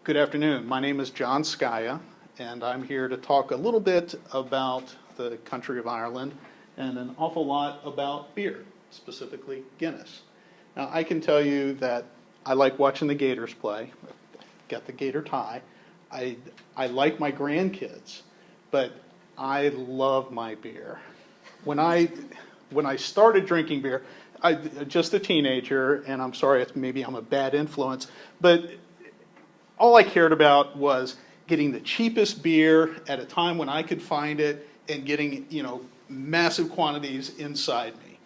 Good afternoon. My name is John Skaya, and I'm here to talk a little bit about the country of Ireland and an awful lot about beer, specifically Guinness. Now, I can tell you that I like watching the Gators play. Got the Gator tie. I like my grandkids, but I love my beer. When I started drinking beer, I just a teenager, and I'm sorry, maybe I'm a bad influence, but all I cared about was getting the cheapest beer at a time when I could find it and getting, massive quantities inside me.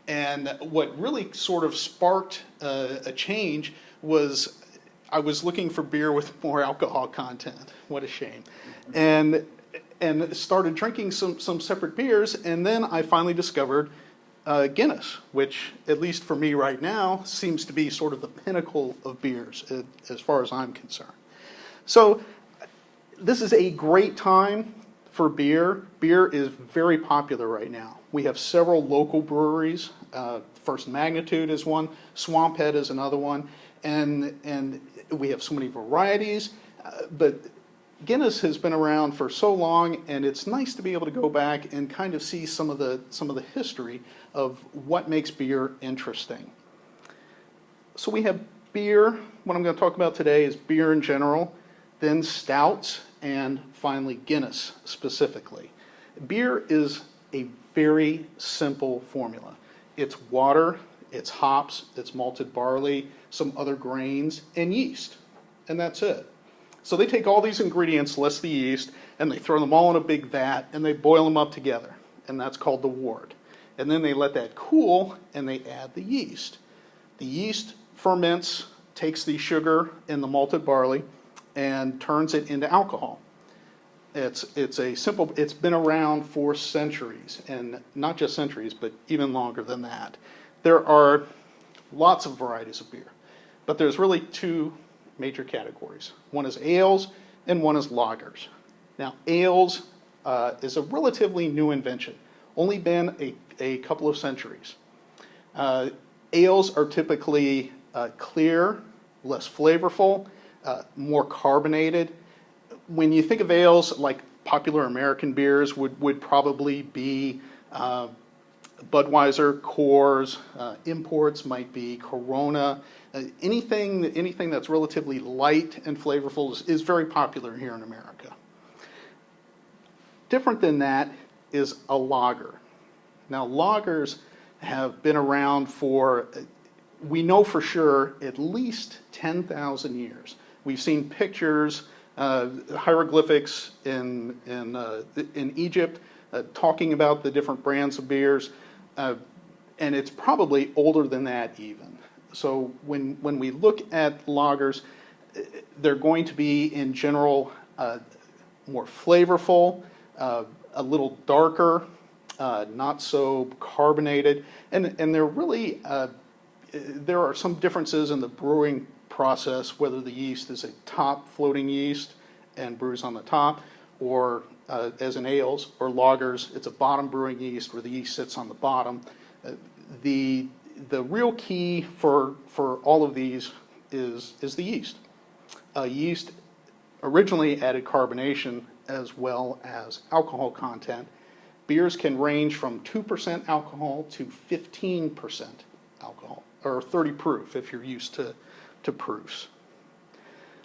And what really sort of sparked a change was I was looking for beer with more alcohol content. What a shame. And started drinking some separate beers, and then I finally discovered Guinness, which, at least for me right now, seems to be sort of the pinnacle of beers as far as I'm concerned. So this is a great time for beer. Beer is very popular right now. We have several local breweries. First Magnitude is one, Swamp Head is another one, and we have so many varieties, but Guinness has been around for so long, and it's nice to be able to go back and kind of see some of the history of what makes beer interesting. So we have beer. What I'm going to talk about today is beer in general, then stouts, and finally Guinness specifically. Beer is a very simple formula. It's water, it's hops, it's malted barley, some other grains, and yeast, and that's it. So they take all these ingredients, less the yeast, and they throw them all in a big vat, and they boil them up together, and that's called the wort. And then they let that cool, and they add the yeast. The yeast ferments, takes the sugar in the malted barley, and turns it into alcohol. It's been around for centuries, and not just centuries, but even longer than that. There are lots of varieties of beer, but there's really two major categories. One is ales and one is lagers. Now, ales is a relatively new invention, only been a couple of centuries. Ales are typically clear, less flavorful, more carbonated. When you think of ales, like popular American beers would probably be Budweiser, Coors, imports might be Corona. Anything that's relatively light and flavorful is very popular here in America. Different than that is a lager. Now, lagers have been around for, we know for sure, at least 10,000 years. We've seen pictures, hieroglyphics in Egypt talking about the different brands of beers, and it's probably older than that even. So when we look at lagers, they're going to be, in general, more flavorful, a little darker, not so carbonated, and they're really, there are some differences in the brewing process, whether the yeast is a top floating yeast and brews on the top, or as in ales or lagers, it's a bottom brewing yeast where the yeast sits on the bottom. The real key for all of these is the yeast. Yeast originally added carbonation as well as alcohol content. Beers can range from 2% alcohol to 15% alcohol, or 30 proof if you're used to proofs.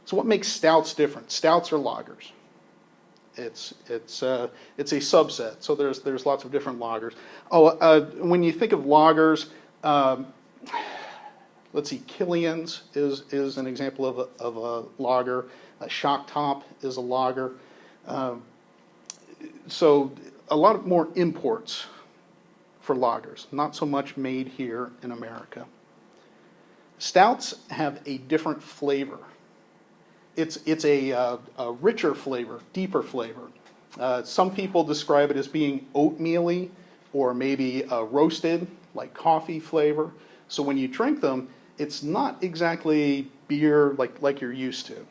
So what makes stouts different? Stouts are lagers. It's a subset, so there's lots of different lagers. When you think of lagers, let's see, Killian's is an example of a lager. A Shock Top is a lager. So a lot more imports for lagers, not so much made here in America. Stouts have a different flavor. It's a richer flavor, deeper flavor. Some people describe it as being oatmeal-y or maybe roasted, like coffee flavor. So when you drink them, it's not exactly beer like you're used to.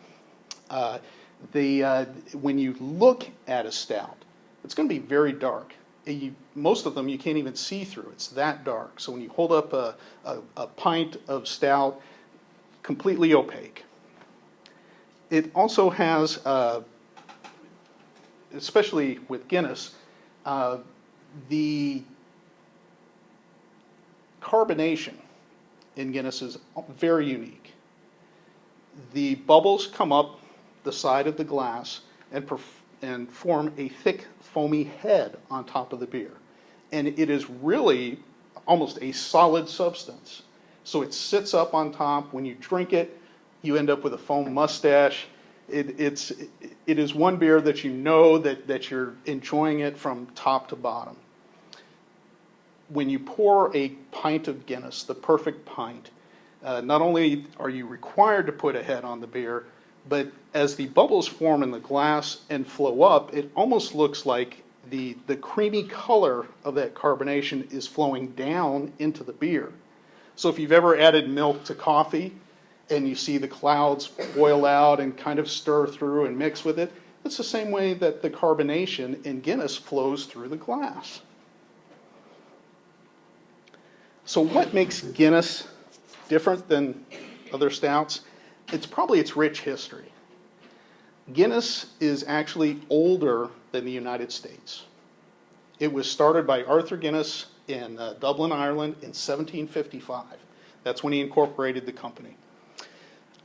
When you look at a stout, it's going to be very dark. Most of them you can't even see through. It's that dark. So when you hold up a pint of stout, completely opaque. It also has, especially with Guinness, the carbonation in Guinness is very unique. The bubbles come up the side of the glass and form a thick, foamy head on top of the beer. And it is really almost a solid substance. So it sits up on top. When you drink it, you end up with a foam mustache. It is one beer that you know that you're enjoying it from top to bottom. When you pour a pint of Guinness, the perfect pint, not only are you required to put a head on the beer, but as the bubbles form in the glass and flow up, it almost looks like the creamy color of that carbonation is flowing down into the beer. So if you've ever added milk to coffee and you see the clouds boil out and kind of stir through and mix with it, it's the same way that the carbonation in Guinness flows through the glass. So what makes Guinness different than other stouts? It's probably its rich history. Guinness is actually older than the United States. It was started by Arthur Guinness in Dublin, Ireland in 1755. That's when he incorporated the company.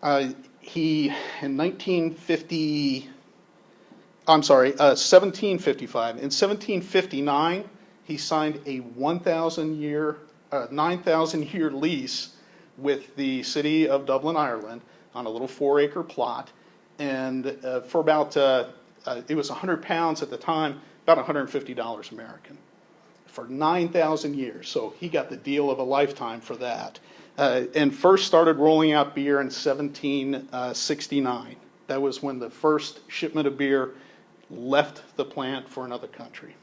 In 1755. In 1759, he signed a 9,000-year lease with the city of Dublin, Ireland, on a little 4-acre plot, and for about it was 100 pounds at the time, about $150 American, for 9,000 years. So he got the deal of a lifetime for that. And first started rolling out beer in 1769. That was when the first shipment of beer left the plant for another country.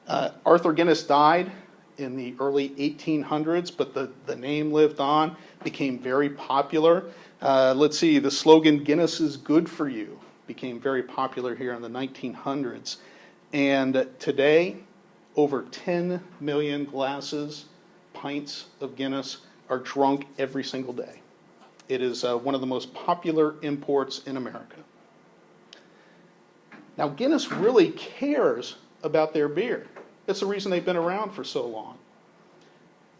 Arthur Guinness died in the early 1800s, but the name lived on, became very popular. Let's see, the slogan, "Guinness is good for you," became very popular here in the 1900s. And today, over 10 million glasses, pints of Guinness are drunk every single day. It is one of the most popular imports in America. Now, Guinness really cares about their beer. That's the reason they've been around for so long.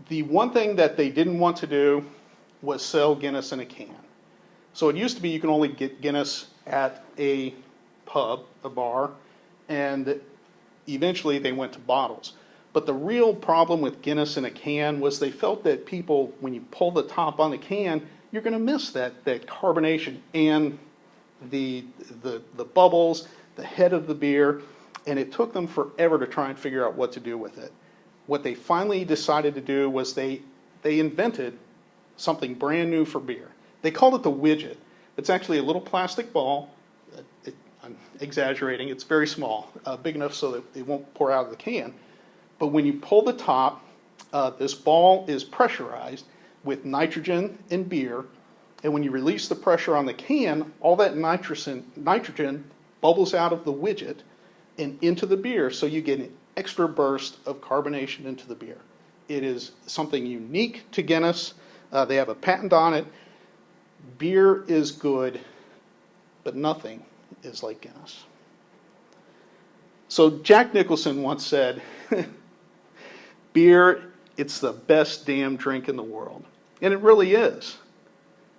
The one thing that they didn't want to do was sell Guinness in a can. So it used to be you can only get Guinness at a pub, a bar, and eventually they went to bottles. But the real problem with Guinness in a can was they felt that people, when you pull the top on the can, you're going to miss that carbonation and the bubbles, the head of the beer, and it took them forever to try and figure out what to do with it. What they finally decided to do was they invented something brand new for beer. They called it the widget. It's actually a little plastic ball. I'm exaggerating. It's very small, big enough so that it won't pour out of the can. But when you pull the top, this ball is pressurized with nitrogen and beer. And when you release the pressure on the can, all that nitrogen bubbles out of the widget and into the beer, so you get an extra burst of carbonation into the beer. It is something unique to Guinness. They have a patent on it. Beer is good, but nothing is like Guinness. So Jack Nicholson once said, beer, it's the best damn drink in the world. And it really is.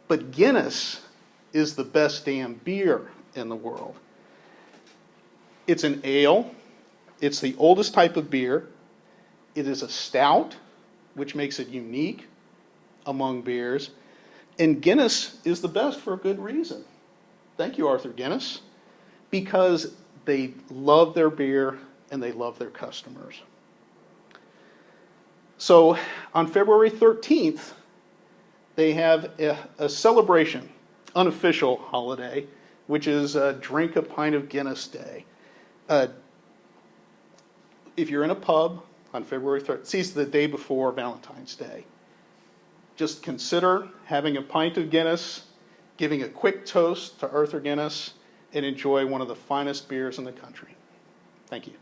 But Guinness is the best damn beer in the world. It's an ale. It's the oldest type of beer. It is a stout, which makes it unique among beers. And Guinness is the best for a good reason. Thank you, Arthur Guinness. Because they love their beer and they love their customers. So on February 13th, they have a celebration, unofficial holiday, which is Drink a Pint of Guinness Day. If you're in a pub on February 13th, it's the day before Valentine's Day, just consider having a pint of Guinness, giving a quick toast to Arthur Guinness, and enjoy one of the finest beers in the country. Thank you.